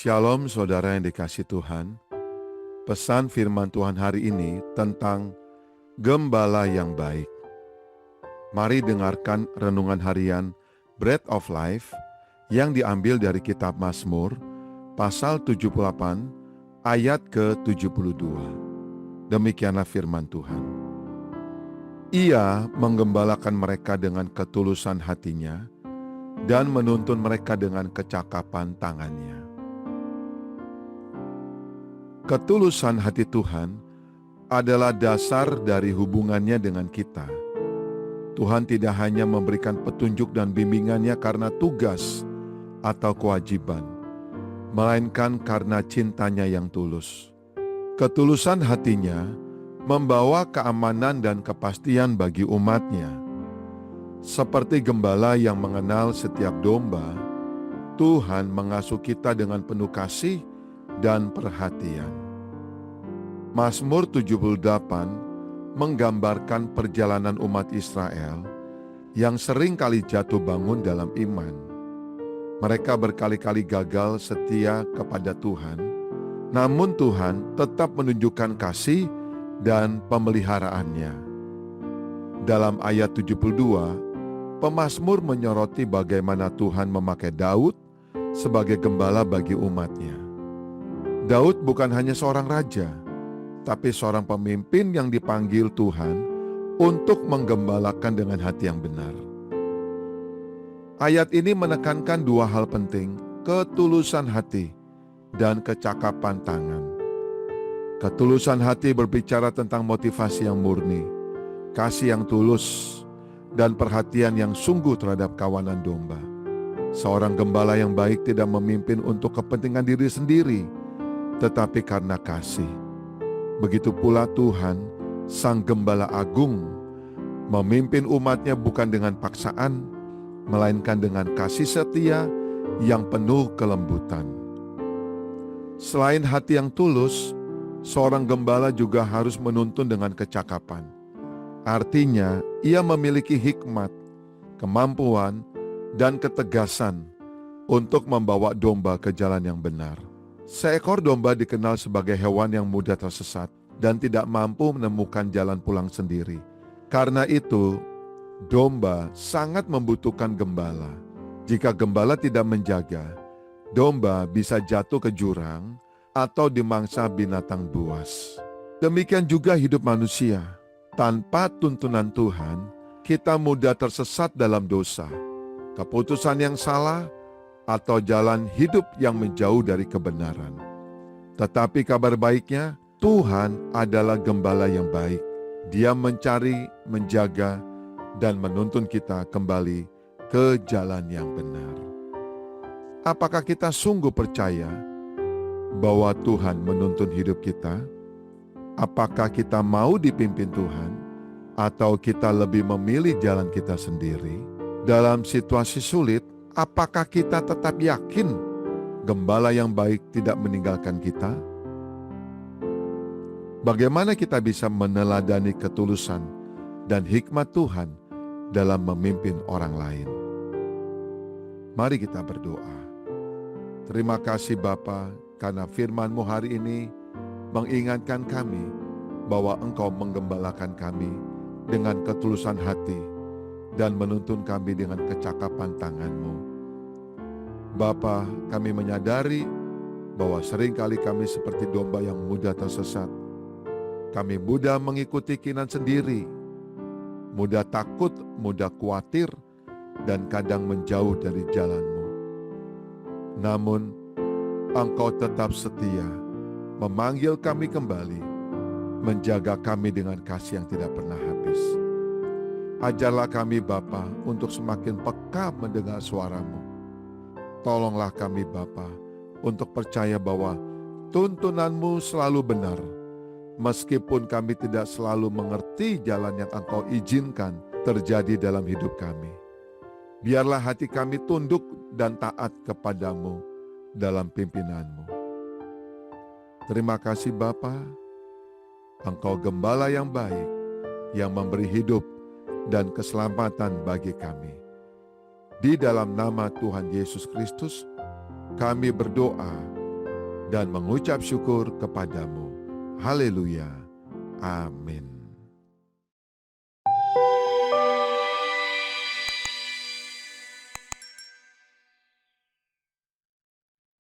Shalom saudara yang dikasihi Tuhan. Pesan firman Tuhan hari ini tentang Gembala yang baik. Mari dengarkan renungan harian Bread of Life yang diambil dari kitab Mazmur pasal 78 ayat ke-72. Demikianlah firman Tuhan. Ia menggembalakan mereka dengan ketulusan hatinya dan menuntun mereka dengan kecakapan tangannya. Ketulusan hati Tuhan adalah dasar dari hubungannya dengan kita. Tuhan tidak hanya memberikan petunjuk dan bimbingannya karena tugas atau kewajiban, melainkan karena cintanya yang tulus. Ketulusan hatinya membawa keamanan dan kepastian bagi umatnya. Seperti gembala yang mengenal setiap domba, Tuhan mengasuh kita dengan penuh kasih dan perhatian. Mazmur 78 menggambarkan perjalanan umat Israel yang sering kali jatuh bangun dalam iman. Mereka berkali-kali gagal setia kepada Tuhan, namun Tuhan tetap menunjukkan kasih dan pemeliharaannya. Dalam ayat 72, pemazmur menyoroti bagaimana Tuhan memakai Daud sebagai gembala bagi umatnya. Daud bukan hanya seorang raja, tapi seorang pemimpin yang dipanggil Tuhan untuk menggembalakan dengan hati yang benar. Ayat ini menekankan dua hal penting, ketulusan hati dan kecakapan tangan. Ketulusan hati berbicara tentang motivasi yang murni, kasih yang tulus, dan perhatian yang sungguh terhadap kawanan domba. Seorang gembala yang baik tidak memimpin untuk kepentingan diri sendiri, tetapi karena kasih. Begitu pula Tuhan, Sang Gembala Agung, memimpin umatnya bukan dengan paksaan, melainkan dengan kasih setia yang penuh kelembutan. Selain hati yang tulus, seorang gembala juga harus menuntun dengan kecakapan. Artinya, ia memiliki hikmat, kemampuan, dan ketegasan untuk membawa domba ke jalan yang benar. Seekor domba dikenal sebagai hewan yang mudah tersesat dan tidak mampu menemukan jalan pulang sendiri. Karena itu, domba sangat membutuhkan gembala. Jika gembala tidak menjaga, domba bisa jatuh ke jurang atau dimangsa binatang buas. Demikian juga hidup manusia. Tanpa tuntunan Tuhan, kita mudah tersesat dalam dosa, keputusan yang salah, atau jalan hidup yang menjauh dari kebenaran. Tetapi kabar baiknya, Tuhan adalah gembala yang baik. Dia mencari, menjaga, dan menuntun kita kembali ke jalan yang benar. Apakah kita sungguh percaya bahwa Tuhan menuntun hidup kita? Apakah kita mau dipimpin Tuhan, atau kita lebih memilih jalan kita sendiri? Dalam situasi sulit, apakah kita tetap yakin gembala yang baik tidak meninggalkan kita? Bagaimana kita bisa meneladani ketulusan dan hikmat Tuhan dalam memimpin orang lain? Mari kita berdoa. Terima kasih Bapa, karena firman-Mu hari ini mengingatkan kami bahwa Engkau menggembalakan kami dengan ketulusan hati dan menuntun kami dengan kecakapan tangan-Mu. Bapa, kami menyadari bahwa seringkali kami seperti domba yang mudah tersesat. Kami mudah mengikuti keinginan sendiri, mudah takut, mudah khawatir, dan kadang menjauh dari jalan-Mu. Namun, Engkau tetap setia, memanggil kami kembali, menjaga kami dengan kasih yang tidak pernah habis. Ajarlah kami Bapa untuk semakin peka mendengar suara-Mu. Tolonglah kami Bapa untuk percaya bahwa tuntunan-Mu selalu benar, meskipun kami tidak selalu mengerti jalan yang Engkau izinkan terjadi dalam hidup kami. Biarlah hati kami tunduk dan taat kepadamu dalam pimpinan-Mu. Terima kasih Bapa, Engkau gembala yang baik, yang memberi hidup dan keselamatan bagi kami. Di dalam nama Tuhan Yesus Kristus, kami berdoa dan mengucap syukur kepadamu. Haleluya. Amin.